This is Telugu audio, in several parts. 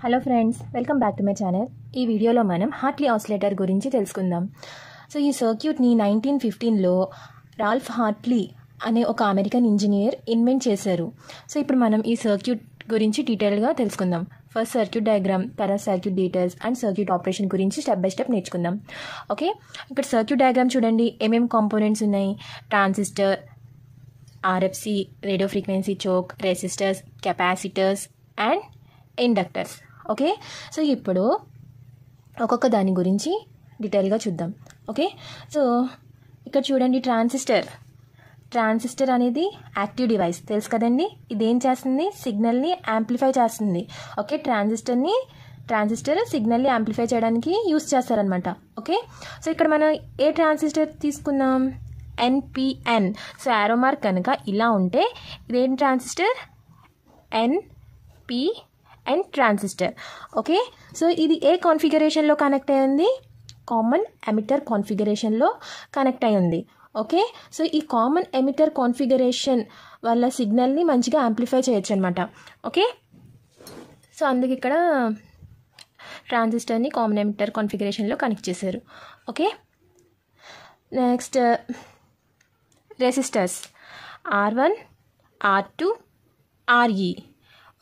Hello friends, welcome back to my channel. ఈ వీడియోలో మనం హార్ట్లీ ఆసిలేటర్ గురించి తెలుసుకుందాం. సో ఈ సర్క్యూట్ని 1915లో రాల్ఫ్ హార్ట్లీ అనే ఒక అమెరికన్ ఇంజనీర్ ఇన్వెంట్ చేశారు. సో ఇప్పుడు మనం ఈ సర్క్యూట్ గురించి డీటెయిల్గా తెలుసుకుందాం. ఫస్ట్ సర్క్యూట్ డయాగ్రామ్, తర్వాత circuit details and circuit operation గురించి స్టెప్ బై స్టెప్ నేర్చుకుందాం. ఓకే, ఇక్కడ సర్క్యూట్ డయాగ్రామ్ చూడండి. ఏమేమి కాంపోనెంట్స్ ఉన్నాయి? Transistor, RFC, radio frequency choke, resistors, capacitors and inductors. Okay, so ఇప్పుడు ఒక్కొక్క దాని గురించి డీటెయిల్గా చూద్దాం. ఓకే, సో ఇక్కడ చూడండి, ట్రాన్సిస్టర్ అనేది యాక్టివ్ డివైస్, తెలుసు కదండి. ఇదేం చేస్తుంది? సిగ్నల్ని యాంప్లిఫై చేస్తుంది. ఓకే, ట్రాన్సిస్టర్ సిగ్నల్ని యాంప్లిఫై చేయడానికి యూస్ చేస్తారనమాట. ఓకే, సో ఇక్కడ మనం ఏ ట్రాన్సిస్టర్ తీసుకున్నాం? NPN. సో యారో మార్క్ కనుక ఇలా ఉంటే ఇదేం transistor? NPN transistor. Okay, so ఇది ఏ కాన్ఫిగరేషన్లో కనెక్ట్ అయి ఉంది? కామన్ ఎమిటర్ కాన్ఫిగరేషన్లో కనెక్ట్ అయి ఉంది. ఓకే, సో ఈ కామన్ ఎమిటర్ కాన్ఫిగరేషన్ వల్ల సిగ్నల్ని మంచిగా యాంప్లిఫై చేయొచ్చు అనమాట. ఓకే, సో అందుకే ఇక్కడ ట్రాన్సిస్టర్ని కామన్ ఎమిటర్ కాన్ఫిగరేషన్లో కనెక్ట్ చేశారు. Okay, next resistors R1, R2, RE.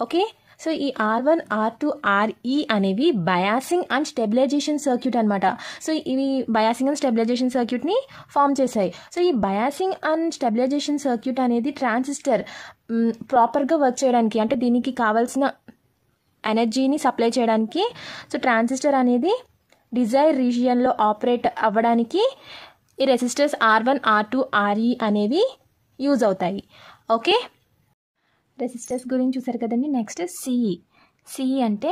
Okay, so ఈ R1, R2, RE అనేవి బయాసింగ్ అండ్ స్టెబిలైజేషన్ సర్క్యూట్ అనమాట. సో ఇవి బయాసింగ్ అండ్ స్టెబిలైజేషన్ సర్క్యూట్ని ఫామ్ చేశాయి. సో ఈ బయాసింగ్ అండ్ స్టెబిలైజేషన్ సర్క్యూట్ అనేది ట్రాన్సిస్టర్ ప్రాపర్గా వర్క్ చేయడానికి, అంటే దీనికి కావాల్సిన ఎనర్జీని సప్లై చేయడానికి, సో ట్రాన్సిస్టర్ అనేది డిజైర్ రీజియన్లో ఆపరేట్ అవ్వడానికి ఈ రెసిస్టర్స్ R1, R2, RE అనేవి యూజ్ అవుతాయి. ఓకే, రెసిస్టర్స్ గురించి చూసారు కదండి. నెక్స్ట్ CE అంటే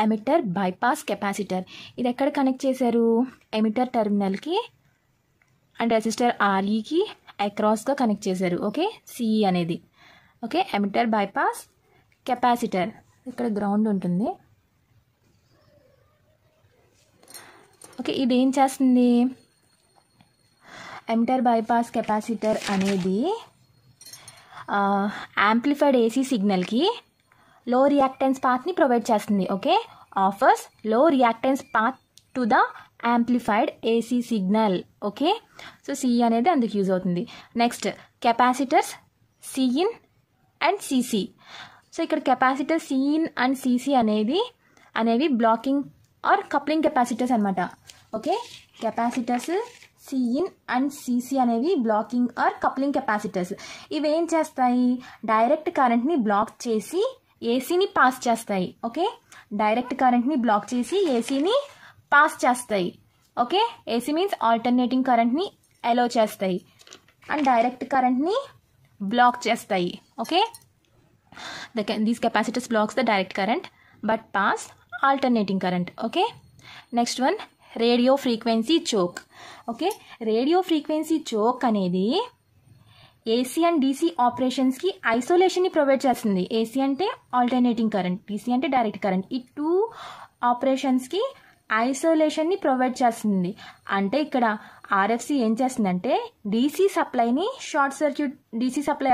ఎమిటర్ బైపాస్ కెపాసిటర్. ఇది ఎక్కడ కనెక్ట్ చేశారు? ఎమిటర్ టెర్మినల్కి అండ్ రెసిస్టర్ REకి అక్రాస్గా కనెక్ట్ చేశారు. ఓకే, CE అనేది. Okay, emitter bypass capacitor. ఇక్కడ గ్రౌండ్ ఉంటుంది. ఓకే, ఇది ఏం చేస్తుంది? ఎమిటర్ బైపాస్ కెపాసిటర్ అనేది యాంప్లిఫైడ్ AC సిగ్నల్కి లో రియాక్టెన్స్ పాత్ని ప్రొవైడ్ చేస్తుంది. ఓకే, ఆఫర్స్ లో reactance path to the amplified AC signal. Okay, so CE అనేది అందుకు యూజ్ అవుతుంది. Next capacitors Cin and CC. So ఇక్కడ కెపాసిటర్ Cin అండ్ CC అనేవి బ్లాకింగ్ ఆర్ కప్లింగ్ కెపాసిటర్స్ అనమాట. Okay, capacitors Cin and CC అనేవి బ్లాకింగ్ ఆర్ కప్లింగ్ కెపాసిటర్స్. ఇవి ఏం చేస్తాయి? డైరెక్ట్ కరెంట్ని బ్లాక్ చేసి ఏసీని పాస్ చేస్తాయి. ఓకే, డైరెక్ట్ కరెంట్ని బ్లాక్ చేసి ఏసీని పాస్ చేస్తాయి. ఓకే, ఏసీ మీన్స్ ఆల్టర్నేటింగ్ కరెంట్ని అలో చేస్తాయి అండ్ డైరెక్ట్ కరెంట్ని బ్లాక్ చేస్తాయి. Okay, these capacitors blocks the direct current but pass alternating current. Okay, next one radio frequency choke. Okay, radio frequency choke అనేది AC అండ్ DC ఆపరేషన్స్కి ఐసోలేషన్ని ప్రొవైడ్ చేస్తుంది. AC అంటే ఆల్టర్నేటింగ్ కరెంట్, DC అంటే డైరెక్ట్ కరెంట్. ఈ టూ ఆపరేషన్స్కి ఐసోలేషన్ని ప్రొవైడ్ చేస్తుంది. అంటే ఇక్కడ RFC ఏం చేస్తుందంటే DC సప్లై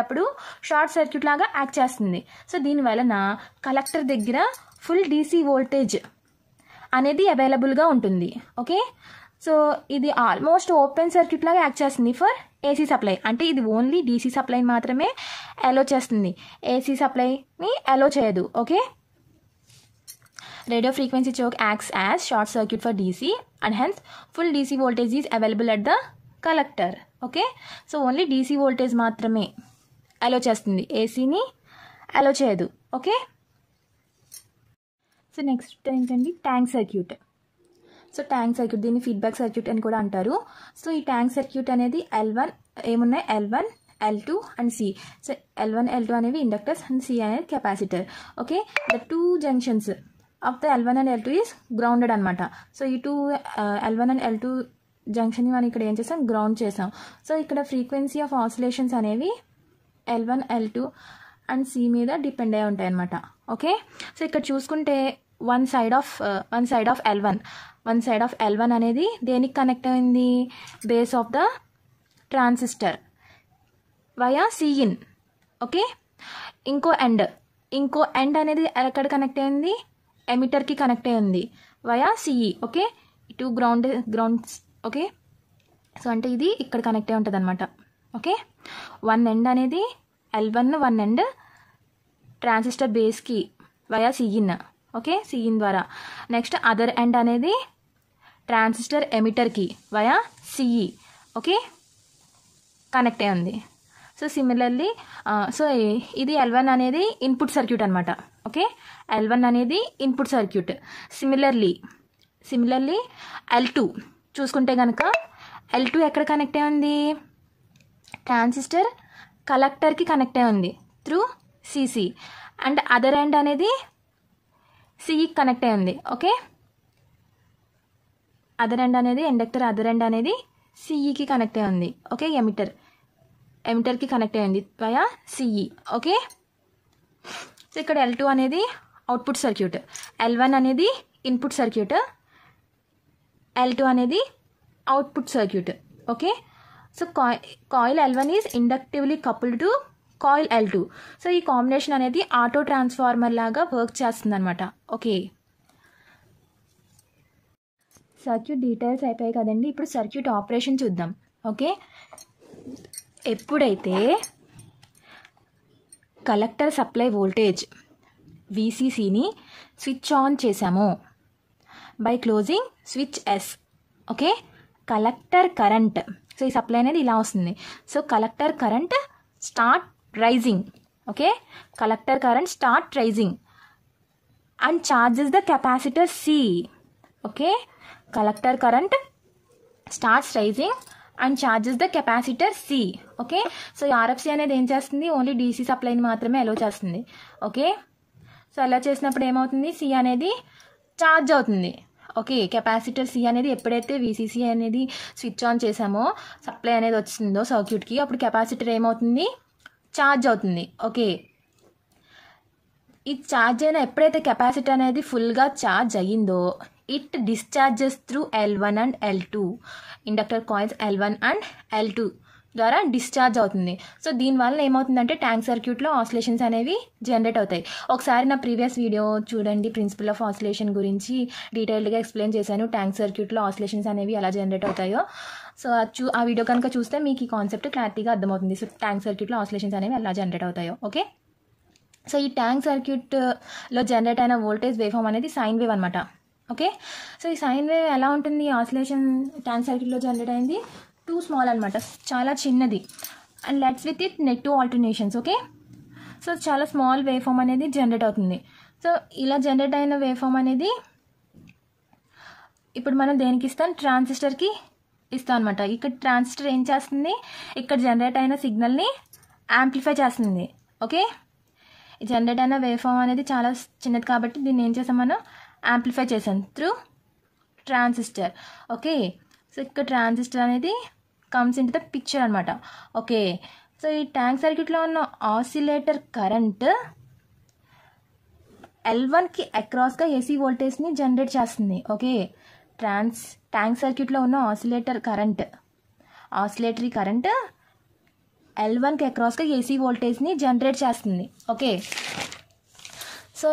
అప్పుడు షార్ట్ సర్క్యూట్ లాగా యాక్ట్ చేస్తుంది. సో దీని వలన కలెక్టర్ దగ్గర ఫుల్ DC వోల్టేజ్ అనేది అవైలబుల్గా ఉంటుంది. ఓకే, సో ఇది ఆల్మోస్ట్ ఓపెన్ సర్క్యూట్ లాగా యాక్ట్ చేస్తుంది ఫర్ AC సప్లై. అంటే ఇది ఓన్లీ DC సప్లైని మాత్రమే అలో చేస్తుంది, AC సప్లైని అలో చేయదు. Okay, radio frequency choke acts as short circuit for DC and hence full DC voltage is available at the collector. Okay, so only DC voltage మాత్రమే అలో చేస్తుంది, ACని అలో చేయదు. ఓకే, సో నెక్స్ట్ ఏంటండి? Tank circuit. So tank circuit, దీన్ని ఫీడ్బ్యాక్ సర్క్యూట్ అని కూడా అంటారు. సో ఈ ట్యాంక్ సర్క్యూట్ అనేది ఏమున్నాయి? L1, L2 and C. So L1, L2 అనేవి ఇండక్టర్స్ అండ్ C అనేది capacitor. Okay, the two junctions of the L1 and L2 is grounded అనమాట. సో ఈ టూ L1 అండ్ L2 జంక్షన్ని మనం ఇక్కడ ఏం చేసాం? గ్రౌండ్ చేసాం. సో ఇక్కడ ఫ్రీక్వెన్సీ ఆఫ్ ఆసిలేషన్స్ అనేవి L1, L2 అండ్ C మీద డిపెండ్ అయి ఉంటాయి అనమాట. ఓకే, సో ఇక్కడ చూసుకుంటే వన్ సైడ్ ఆఫ్ L1 అనేది దేనికి కనెక్ట్ అయింది? Base of the transistor via Cin. Okay, ఇంకో ఎండ్ అనేది ఎక్కడ కనెక్ట్ అయింది? ఎమిటర్కి కనెక్ట్ అయి ఉంది via CE. Okay, 2 grounds. Okay, so అంటే ఇది ఇక్కడ కనెక్ట్ అయి ఉంటుంది అనమాట. ఓకే, 1 ఎండ్ అనేది L1 1 ఎండ్ ట్రాన్సిస్టర్ బేస్కి వయా సిఇన్. ఓకే, సిఇన్ ద్వారా. నెక్స్ట్ అదర్ ఎండ్ అనేది ట్రాన్సిస్టర్ ఎమిటర్కి వయా సిఈ. ఓకే, కనెక్ట్ అయి ఉంది. సో సిమిలర్లీ సో ఇది L1 అనేది ఇన్పుట్ సర్క్యూట్ అనమాట. ఓకే, L1 అనేది ఇన్పుట్ సర్క్యూట్. సిమిలర్లీ L2 చూసుకుంటే కనుక L2 ఎక్కడ కనెక్ట్ అయి ఉంది? ట్రాన్సిస్టర్ కలెక్టర్కి కనెక్ట్ అయి ఉంది through CC. And other end అనేది సిఈకి కనెక్ట్ అయి ఉంది. ఓకే, అదర్ ఎండ్ అనేది ఇండక్టర్ అదర్ ఎండ్ అనేది సిఈకి కనెక్ట్ అయి ఉంది. ఓకే, ఎమిటర్కి కనెక్ట్ అయ్యింది వయా సిఈ. ఓకే, సో ఇక్కడ L2 అనేది అవుట్పుట్ సర్క్యూట్, L1 అనేది ఇన్పుట్ సర్క్యూట్, L2 అనేది output circuit. Okay, so coil L1 is inductively coupled to coil L2. So ఈ కాంబినేషన్ అనేది ఆటో ట్రాన్స్ఫార్మర్ లాగా వర్క్ చేస్తుంది అనమాట. ఓకే, సర్క్యూట్ డీటెయిల్స్ అయిపోయాయి కదండి. ఇప్పుడు సర్క్యూట్ ఆపరేషన్ చూద్దాం. ఓకే, ఎప్పుడైతే కలెక్టర్ సప్లై వోల్టేజ్ VCCని స్విచ్ ఆన్ చేసామో by closing switch S. Okay, collector current, so ఈ సప్లై అనేది ఇలా వస్తుంది. So collector current start rising. Okay, collector current start rising and charges the capacitor C. Okay, collector current starts rising and charges the capacitor C. Okay, so RFC అనేది ఏం చేస్తుంది? ఓన్లీ DC సప్లైని మాత్రమే అలో చేస్తుంది. ఓకే, సో అలా చేసినప్పుడు ఏమవుతుంది? C అనేది ఛార్జ్ అవుతుంది. ఓకే, కెపాసిటర్ C అనేది ఎప్పుడైతే VCC అనేది స్విచ్ ఆన్ చేసామో సప్లై అనేది వచ్చిందో సర్క్యూట్కి, అప్పుడు కెపాసిటర్ ఏమవుతుంది? ఛార్జ్ అవుతుంది. ఓకే, ఈ ఛార్జ్ అయినా ఎప్పుడైతే కెపాసిటర్ అనేది ఫుల్గా ఛార్జ్ అయ్యిందో it discharges through L1 and L2. Inductor coils L1 and L2 ద్వారా డిశ్చార్జ్ అవుతుంది. సో దీనివల్ల ఏమవుతుందంటే ట్యాంక్ సర్క్యూట్లో ఆసిలేషన్స్ అనేవి జనరేట్ అవుతాయి. ఒకసారి నా ప్రీవియస్ వీడియో చూడండి, ప్రిన్సిపల్ ఆఫ్ ఆసిలేషన్ గురించి డీటెయిల్డ్గా ఎక్స్ప్లెయిన్ చేశాను. ట్యాంక్ సర్క్యూట్లో ఆసిలేషన్స్ అనేవి ఎలా జనరేట్ అవుతాయో. సో ఆ వీడియో కనుక చూస్తే మీకు ఈ కాన్సెప్ట్ క్లారిటీగా అర్థమవుతుంది. సో ట్యాంక్ సర్క్యూట్లో ఆసిలేషన్స్ అనేవి ఎలా జనరేట్ అవుతాయో. ఓకే, సో ఈ ట్యాంక్ సర్క్యూట్లో జనరేట్ అయిన వోల్టేజ్ వేవ్ ఫామ్ అనేది సైన్ వేవ్ అనమాట. ఓకే, సో ఈ సైన్ వేవ్ ఎలా ఉంటుంది? ఆసిలేషన్ ట్యాంక్ సర్క్యూట్లో జనరేట్ అయింది టూ స్మాల్ అనమాట, చాలా చిన్నది. And let's with it net alternations. Okay, so చాలా స్మాల్ వేవ్ ఫామ్ అనేది జనరేట్ అవుతుంది. సో ఇలా జనరేట్ అయిన వేవ్ ఫామ్ అనేది ఇప్పుడు మనం దేనికి ఇస్తాం? ట్రాన్సిస్టర్కి ఇస్తాం అనమాట. ఇక్కడ ట్రాన్సిస్టర్ ఏం చేస్తుంది? ఇక్కడ జనరేట్ అయిన సిగ్నల్ని యాంప్లిఫై చేస్తుంది. ఓకే, జనరేట్ అయిన వేవ్ ఫామ్ అనేది చాలా చిన్నది కాబట్టి దీన్ని ఏం చేసాం? మనం యాంప్లిఫై చేసాం త్రూ ట్రాన్సిస్టర్. ఓకే, సో ఇక్కడ ట్రాన్సిస్టర్ అనేది comes in to the picture అనమాట. ఓకే, సో ఈ ట్యాంక్ సర్క్యూట్లో ఉన్న ఆసిలేటర్ కరెంట్ L1కి అక్రాస్గా AC వోల్టేజ్ని జనరేట్ చేస్తుంది. ఓకే, ట్యాంక్ సర్క్యూట్లో ఉన్న ఆసిలేటరీ కరెంట్ L1కి అక్రాస్గా AC వోల్టేజ్ని జనరేట్ చేస్తుంది. ఓకే, సో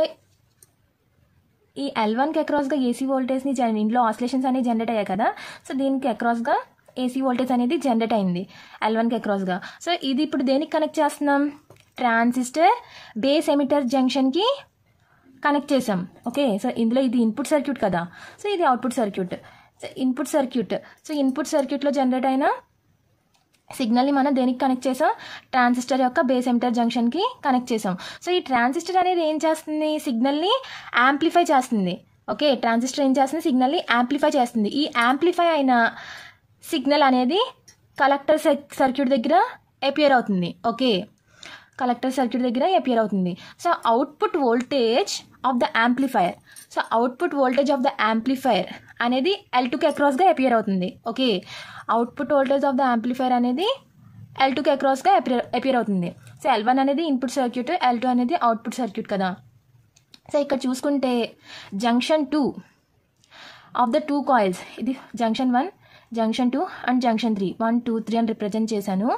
ఈ L1కి అక్రాస్గా AC వోల్టేజ్ని ఇంట్లో ఆసిలేషన్స్ అనేవి జనరేట్ అయ్యాయి కదా. సో దీనికి అక్రాస్గా AC వోల్టేజ్ అనేది జనరేట్ అయింది L1కి అక్రాస్గా. సో ఇది ఇప్పుడు దేనికి కనెక్ట్ చేస్తున్నాం? ట్రాన్సిస్టర్ బేస్ ఎమిటర్ జంక్షన్కి కనెక్ట్ చేసాం. ఓకే, సో ఇందులో ఇది ఇన్పుట్ సర్క్యూట్ కదా, సో ఇది అవుట్పుట్ సర్క్యూట్. సో ఇన్పుట్ సర్క్యూట్లో జనరేట్ అయిన సిగ్నల్ని మనం దేనికి కనెక్ట్ చేసాం? ట్రాన్సిస్టర్ యొక్క బేస్ ఎమిటర్ జంక్షన్కి కనెక్ట్ చేసాం. సో ఈ ట్రాన్సిస్టర్ అనేది ఏం చేస్తుంది? సిగ్నల్ని యాంప్లిఫై చేస్తుంది. ఓకే, ట్రాన్సిస్టర్ ఏం చేస్తుంది? సిగ్నల్ని యాంప్లిఫై చేస్తుంది. ఈ యాంప్లిఫై అయిన సిగ్నల్ అనేది కలెక్టర్ సర్క్యూట్ దగ్గర అపియర్ అవుతుంది. ఓకే, కలెక్టర్ సర్క్యూట్ దగ్గర అపియర్ అవుతుంది. So output voltage of the amplifier అనేది L2కి అక్రాస్గా అపియర్ అవుతుంది. Okay, output voltage of the amplifier అనేది L2కి అక్రాస్గా అపియర్ అవుతుంది. సో L1 అనేది ఇన్పుట్ సర్క్యూట్, L2 అనేది అవుట్పుట్ సర్క్యూట్ కదా. సో ఇక్కడ చూసుకుంటే జంక్షన్ 2 ఆఫ్ ద 2 కాయిల్స్, ఇది జంక్షన్ 1, జంక్షన్ 2 అండ్ జంక్షన్ 3, 1 2 3 అని రిప్రజెంట్ చేశాను.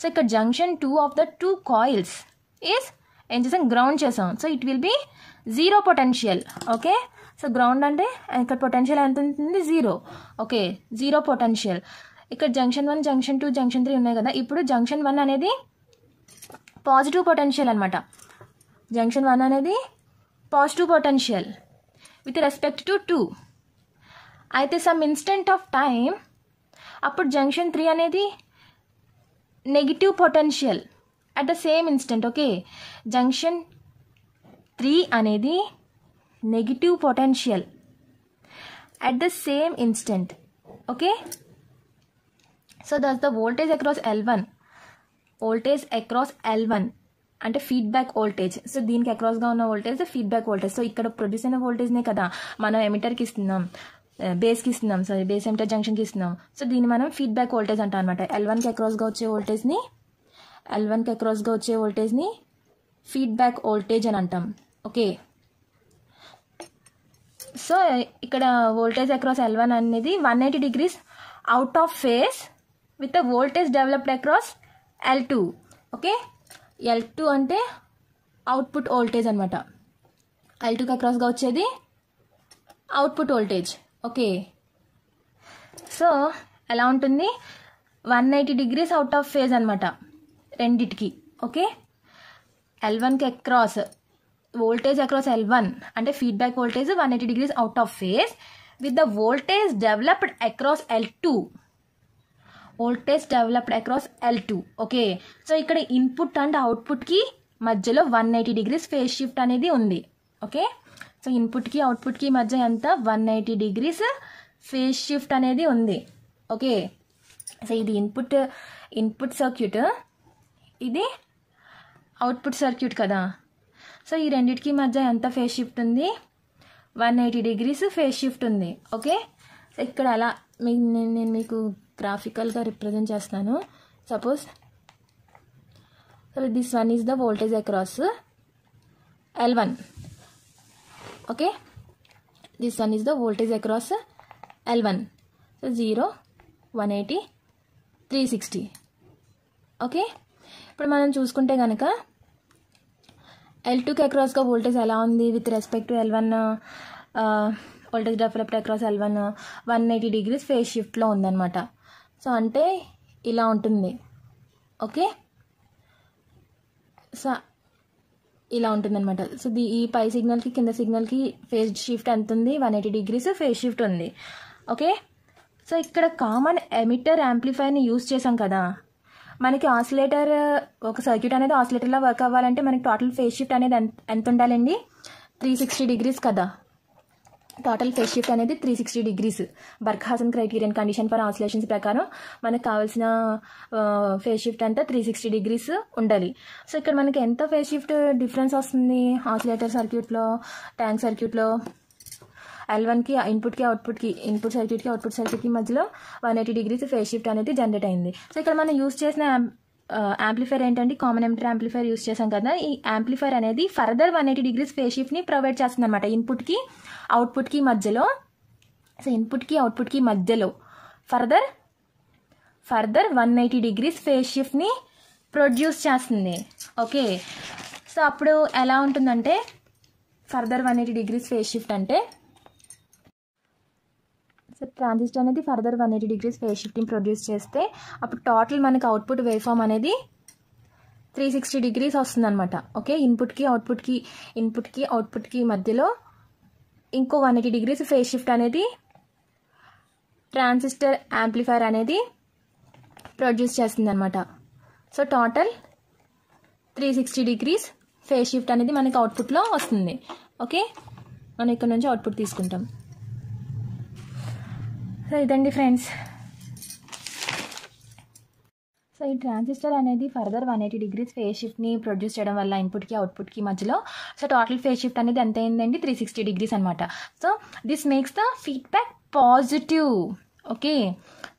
సో ఇక్కడ junction 2 of the 2 coils is ఏం చేసాం? గ్రౌండ్ చేసాం. So it will be zero potential. Okay, so ground అంటే ఇక్కడ పొటెన్షియల్ ఎంత ఉంటుంది? జీరో. Okay, zero potential. ఇక్కడ జంక్షన్ 1, జంక్షన్ 2, జంక్షన్ 3 ఉన్నాయి కదా. ఇప్పుడు జంక్షన్ 1 అనేది పాజిటివ్ పొటెన్షియల్ అనమాట. జంక్షన్ 1 అనేది positive potential with respect to 2. అయితే సమ్ ఇన్స్టెంట్ ఆఫ్ టైం అప్పుడు జంక్షన్ 3 అనేది negative potential at the same instant. Okay, junction 3 అనేది negative potential at the same instant. Okay, so that's the voltage across L1. Voltage across L1 అంటే ఫీడ్బ్యాక్ వోల్టేజ్. సో దీనికి అక్రాస్గా ఉన్న వోల్టేజ్ ఫీడ్బ్యాక్ వోల్టేజ్. సో ఇక్కడ ప్రొడ్యూస్ అయిన వోల్టేజ్నే కదా మనం ఎమిటర్కి ఇస్తున్నాం, బేస్కి ఇస్తున్నాం, సారీ బేస్ ఎమిటర్ జంక్షన్కి ఇస్తున్నాం. సో దీన్ని మనం ఫీడ్బ్యాక్ వోల్టేజ్ అంటాం అనమాట. L1కి అక్రాస్గా వచ్చే వోల్టేజ్ని ఫీడ్బ్యాక్ వోల్టేజ్ అని అంటాం. ఓకే, సో ఇక్కడ వోల్టేజ్ అక్రాస్ L1 అనేది 180 degrees out of face with the voltage developed across L2. Okay, L2 అంటే అవుట్పుట్ వోల్టేజ్ అనమాట. L2కి అక్రాస్గా వచ్చేది అవుట్పుట్ వోల్టేజ్. ఓకే, సో ఎలా ఉంటుంది? 180 degrees అవుట్ ఆఫ్ ఫేజ్ అనమాట రెండిటికి. ఓకే, L1కి అక్రాస్ వోల్టేజ్ అక్రాస్ L1 అంటే feedback voltage 180 degrees out of phase with the voltage developed across L2. Okay, so ఇక్కడ ఇన్పుట్ అండ్ అవుట్పుట్కి మధ్యలో 180 degrees ఫేజ్ షిఫ్ట్ అనేది ఉంది. ఓకే, సో ఇన్పుట్కి అవుట్పుట్కి మధ్య ఎంత? 180 degrees ఫేజ్ షిఫ్ట్ అనేది ఉంది. ఓకే, సో ఇది ఇన్పుట్ సర్క్యూట్, ఇది అవుట్పుట్ సర్క్యూట్ కదా. సో ఈ రెండిటికి మధ్య ఎంత ఫేజ్ షిఫ్ట్ ఉంది? 180 degrees ఫేజ్ షిఫ్ట్ ఉంది. ఓకే, సో ఇక్కడ అలా నేను మీకు గ్రాఫికల్గా రిప్రజెంట్ చేస్తాను. Suppose so this one is the voltage across L1. Okay, this one is the voltage across L1. So 0, 180, 360. Okay, ఇప్పుడు మనం చూసుకుంటే కనుక L2కి అక్రాస్గా వోల్టేజ్ ఎలా ఉంది with respect to L1? Voltage developed across L1 180 degrees phase షిఫ్ట్లో ఉందన్నమాట. సో అంటే ఇలా ఉంటుంది. ఓకే, సో ఇలా ఉంటుందన్నమాట. సో ఈ పై సిగ్నల్కి కింద సిగ్నల్కి ఫేజ్ షిఫ్ట్ ఎంత ఉంది? 180 degrees ఫేజ్ షిఫ్ట్ ఉంది. ఓకే, సో ఇక్కడ కామన్ ఎమిటర్ యాంప్లిఫైర్ని యూజ్ చేసాం కదా. మనకి ఆసిలేటర్, ఒక సర్క్యూట్ అనేది ఆసిలేటర్లో వర్క్ అవ్వాలంటే మనకి టోటల్ ఫేజ్ షిఫ్ట్ అనేది ఎంత ఉండాలండి? 360 degrees కదా. టోటల్ ఫేజ్ షిఫ్ట్ అనేది 360 degrees. Barkhausen criterion condition for oscillations ప్రకారం మనకు కావాల్సిన ఫేజ్ షిఫ్ట్ అంతా 360 degrees ఉండాలి. సో ఇక్కడ మనకి ఎంత ఫేజ్ షిఫ్ట్ డిఫరెన్స్ వస్తుంది ఆసిలేటర్ సర్క్యూట్లో, ట్యాంక్ సర్క్యూట్లో? L1కి ఇన్పుట్కి అవుట్పుట్ సర్క్యూట్కి మధ్యలో 180 degrees ఫేజ్ షిఫ్ట్ అనేది జనరేట్ అయింది. సో ఇక్కడ మనం యూజ్ చేసిన యాంప్లిఫైర్ ఏంటంటే కామన్ ఎమిటర్ యాంప్లిఫైర్ యూజ్ చేసాం కదా. ఈ యాంప్లిఫైర్ అనేది ఫర్దర్ 180 degrees ఫేజ్ షిఫ్ట్ని ప్రొవైడ్ చేస్తుంది అనమాట ఇన్పుట్కి అవుట్పుట్కి మధ్యలో. సో ఇన్పుట్కి అవుట్పుట్కి మధ్యలో ఫర్దర్ 180 degrees ఫేజ్ షిఫ్ట్ని ప్రొడ్యూస్ చేస్తుంది. ఓకే, సో అప్పుడు ఎలా ఉంటుందంటే ఫర్దర్ 180 degrees ఫేజ్ షిఫ్ట్ అంటే, సో ట్రాన్సిస్టర్ అనేది ఫర్దర్ 180 degrees ఫేజ్ షిఫ్ట్ని ప్రొడ్యూస్ చేస్తే అప్పుడు టోటల్ మనకి అవుట్పుట్ వేవ్ ఫామ్ అనేది 360 degrees వస్తుందన్నమాట. ఓకే, ఇన్పుట్కి అవుట్పుట్కి మధ్యలో ఇంకో 180 degrees ఫేజ్ షిఫ్ట్ అనేది ట్రాన్సిస్టర్ యాంప్లిఫైర్ అనేది ప్రొడ్యూస్ చేస్తుంది అనమాట. So total 360 degrees phase shift అనేది మనకి అవుట్పుట్లో వస్తుంది. ఓకే, మనం ఇక్కడ నుంచి అవుట్పుట్ తీసుకుంటాం. సో ఇదండి ఫ్రెండ్స్. సో ఈ ట్రాన్సిస్టర్ అనేది ఫర్దర్ 180 degrees ఫేజ్ షిఫ్ట్ని ప్రొడ్యూస్ చేయడం వల్ల ఇన్పుట్కి అవుట్పుట్కి మధ్యలో సో టోటల్ ఫేజ్ షిఫ్ట్ అనేది ఎంత అయిందండి? 360 degrees అనమాట. So this makes the feedback positive. Okay,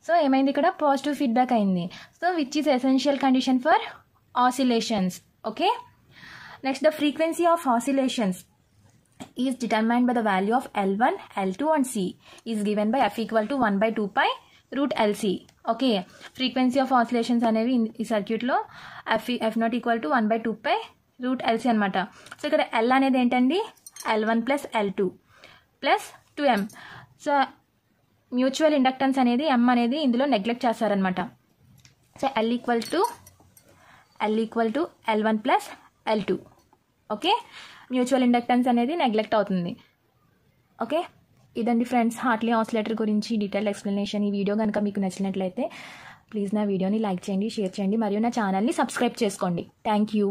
so ఏమైంది ఇక్కడ? పాజిటివ్ ఫీడ్బ్యాక్ అయింది. So which is essential condition for oscillations. Okay, next the frequency of oscillations is determined by the value of L1, L2 and C is given by F equal to 1/2 pi root LC. Okay, frequency of oscillations అనేవి ఈ సర్క్యూట్లో F0 equal to 1/2 pi root LC అనమాట. సో ఇక్కడ L అనేది ఏంటండి? L1 plus L2 plus 2M. So mutual inductance అనేది M అనేది ఇందులో నెగ్లెక్ట్ చేస్తారనమాట. So L equal to L1 plus L2. Okay, mutual inductance అనేది నెగ్లెక్ట్ అవుతుంది. ఓకే, ఇదండి ఫ్రెండ్స్ హార్ట్లీ ఆసిలేటర్ గురించి డీటెయిల్డ్ ఎక్స్ప్లెనేషన్. ఈ వీడియో కనుక మీకు నచ్చినట్లయితే ప్లీజ్ నా వీడియోని లైక్ చేయండి, షేర్ చేయండి మరియు నా ఛానల్ని సబ్స్క్రైబ్ చేసుకోండి. Thank you.